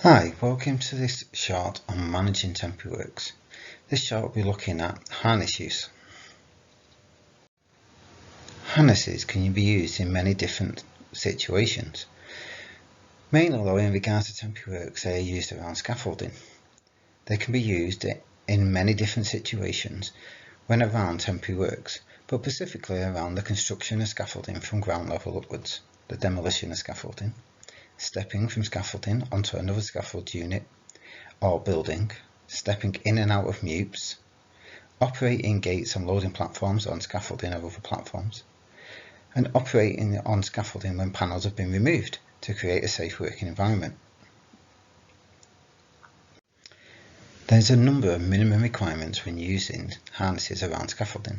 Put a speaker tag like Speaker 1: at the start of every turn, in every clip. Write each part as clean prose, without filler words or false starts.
Speaker 1: Hi, welcome to this short on managing temporary works. This short will be looking at harness use. Harnesses can be used in many different situations. Mainly though in regards to temporary works, they are used around scaffolding. They can be used in many different situations when around temporary works, but specifically around the construction of scaffolding from ground level upwards, the demolition of scaffolding, stepping from scaffolding onto another scaffold unit or building, stepping in and out of mutes, operating gates and loading platforms on scaffolding or other platforms, and operating on scaffolding when panels have been removed to create a safe working environment. There's a number of minimum requirements when using harnesses around scaffolding.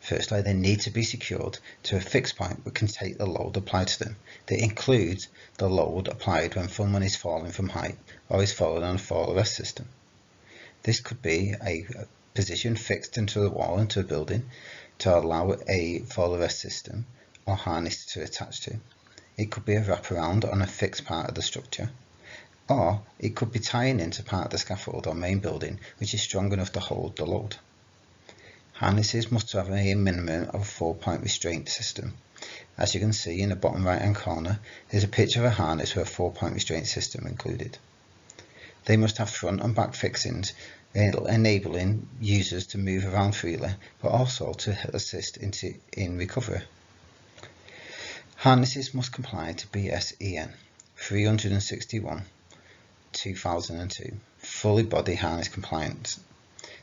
Speaker 1: Firstly, they need to be secured to a fixed point which can take the load applied to them. That includes the load applied when someone is falling from height or is falling on a fall arrest system. This could be a position fixed into the wall into a building to allow a fall arrest system or harness to attach to. It could be a wraparound on a fixed part of the structure, or it could be tying into part of the scaffold or main building which is strong enough to hold the load. Harnesses must have a minimum of a 4-point restraint system. As you can see in the bottom right hand corner, there's a picture of a harness with a 4-point restraint system included. They must have front and back fixings, enabling users to move around freely, but also to assist in recovery. Harnesses must comply to BSEN 361 2002, fully body harness compliance.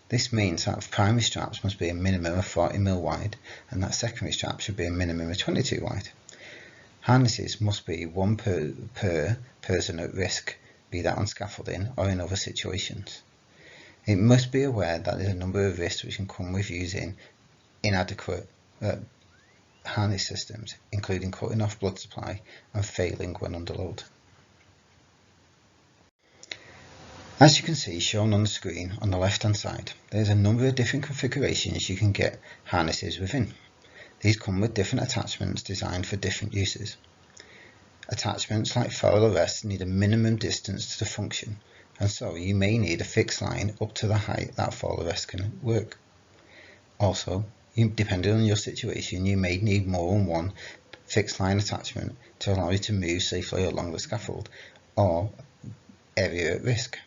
Speaker 1: This means that primary straps must be a minimum of 40 mm wide and that secondary straps should be a minimum of 22 wide. Harnesses must be one per person at risk, be that on scaffolding or in other situations. It must be aware that there is a number of risks which can come with using inadequate harness systems, including cutting off blood supply and failing when under load. As you can see shown on the screen on the left hand side, there is a number of different configurations you can get harnesses within. These come with different attachments designed for different uses. Attachments like fall arrest need a minimum distance to the function, and so you may need a fixed line up to the height that fall arrest can work. Also, depending on your situation, you may need more than one fixed line attachment to allow you to move safely along the scaffold or area at risk.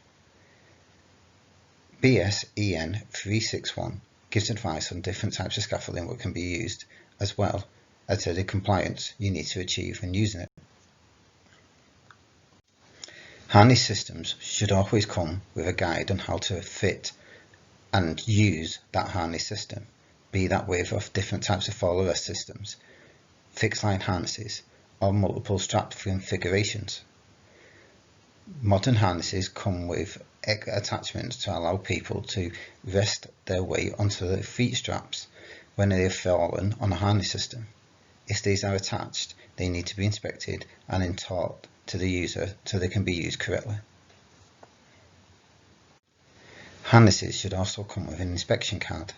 Speaker 1: BSEN 361 gives advice on different types of scaffolding that can be used, as well as the compliance you need to achieve when using it. Harness systems should always come with a guide on how to fit and use that harness system, be that with of different types of fall arrest systems, fixed line harnesses, or multiple strap configurations. Modern harnesses come with attachments to allow people to rest their weight onto the feet straps when they have fallen on a harness system. If these are attached, they need to be inspected and taught to the user so they can be used correctly. Harnesses should also come with an inspection card,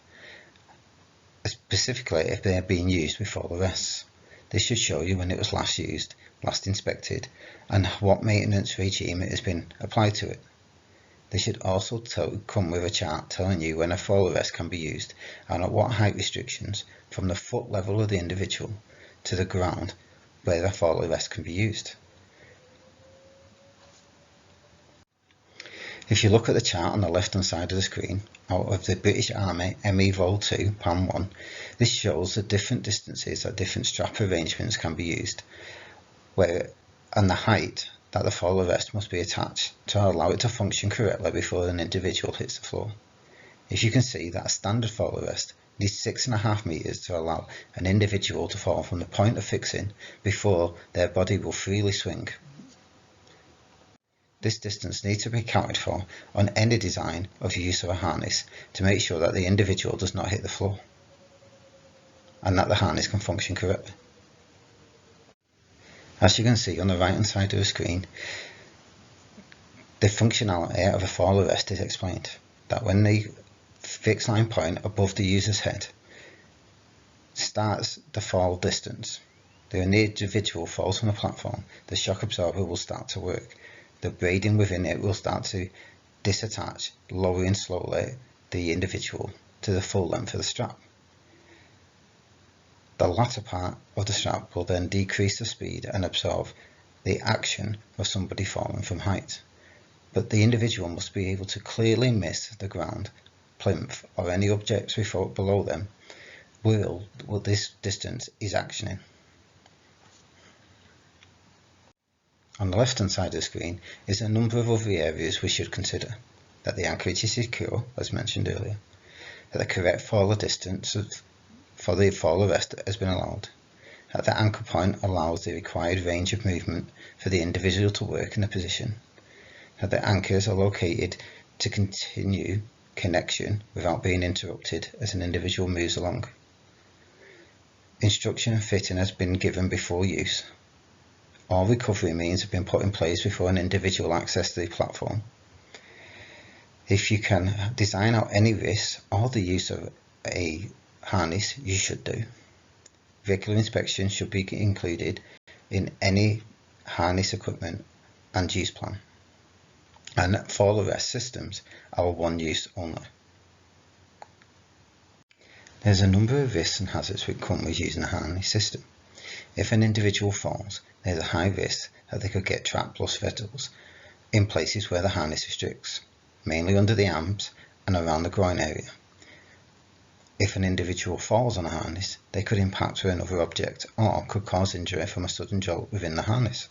Speaker 1: specifically if they are being used with fall arrests. This should show you when it was last used, last inspected, and what maintenance regime has been applied to it. They should also come with a chart telling you when a fall arrest can be used and at what height restrictions from the foot level of the individual to the ground where a fall arrest can be used. If you look at the chart on the left hand side of the screen, out of the British Army ME Vol 2 PAM 1, this shows the different distances that different strap arrangements can be used, and the height that the fall arrest must be attached to allow it to function correctly before an individual hits the floor. If you can see that a standard fall arrest needs 6.5 meters to allow an individual to fall from the point of fixing before their body will freely swing. This distance needs to be accounted for on any design of use of a harness to make sure that the individual does not hit the floor and that the harness can function correctly. As you can see on the right hand side of the screen, the functionality of a fall arrest is explained, that when the fixed line point above the user's head starts the fall distance, when the individual falls from the platform, the shock absorber will start to work, the braiding within it will start to disattach, lowering slowly the individual to the full length of the strap. The latter part of the strap will then decrease the speed and absorb the action of somebody falling from height, but the individual must be able to clearly miss the ground, plinth, or any objects below them while this distance is actioning. On the left hand side of the screen is a number of other areas we should consider: that the anchorage is secure, as mentioned earlier, that the correct fall distance for the fall arrest has been allowed, that the anchor point allows the required range of movement for the individual to work in a position, that the anchors are located to continue connection without being interrupted as an individual moves along. Instruction and fitting has been given before use. All recovery means have been put in place before an individual accesses the platform. If you can design out any risks or the use of a harness, you should do. Regular inspection should be included in any harness equipment and use plan. And fall arrest systems are one use only. There's a number of risks and hazards which come with using a harness system. If an individual falls, there's a high risk that they could get trapped plus fetters in places where the harness restricts, mainly under the arms and around the groin area. If an individual falls on a harness, they could impact with another object or could cause injury from a sudden jolt within the harness.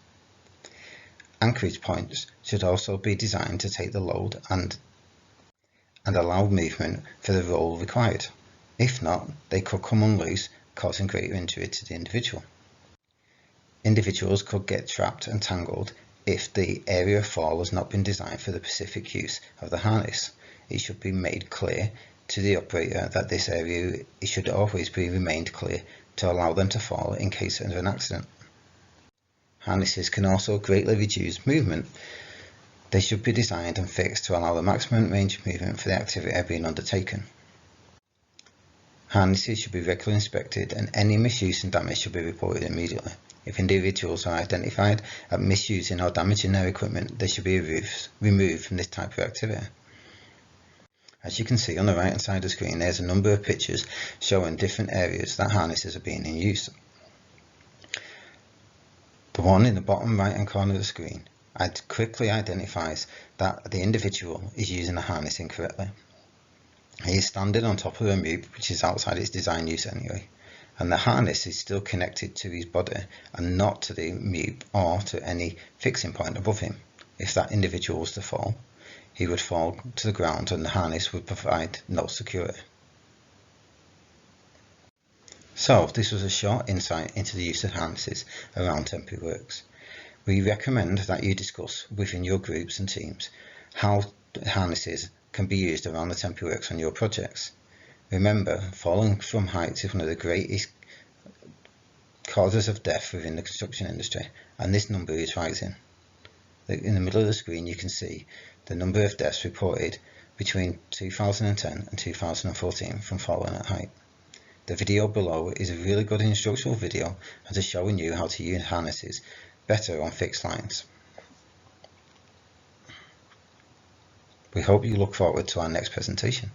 Speaker 1: Anchorage points should also be designed to take the load and allow movement for the role required. If not, they could come unloose, causing greater injury to the individual. Individuals could get trapped and tangled if the area of fall has not been designed for the specific use of the harness. It should be made clear to the operator that this area should always be remained clear to allow them to fall in case of an accident. Harnesses can also greatly reduce movement. They should be designed and fixed to allow the maximum range of movement for the activity being undertaken. Harnesses should be regularly inspected and any misuse and damage should be reported immediately. If individuals are identified as misusing or damaging their equipment, they should be removed from this type of activity. As you can see on the right hand side of the screen, there's a number of pictures showing different areas that harnesses are being in use. The one in the bottom right hand corner of the screen quickly identifies that the individual is using the harness incorrectly. He is standing on top of a mute, which is outside its design use anyway, and the harness is still connected to his body and not to the mute or to any fixing point above him. If that individual was to fall, he would fall to the ground and the harness would provide no security. So this was a short insight into the use of harnesses around temporary works. We recommend that you discuss within your groups and teams how harnesses can be used around the temporary works on your projects. Remember, falling from heights is one of the greatest causes of death within the construction industry, and this number is rising. In the middle of the screen you can see the number of deaths reported between 2010 and 2014 from falling at height. The video below is a really good instructional video and is showing you how to use harnesses better on fixed lines. We hope you look forward to our next presentation.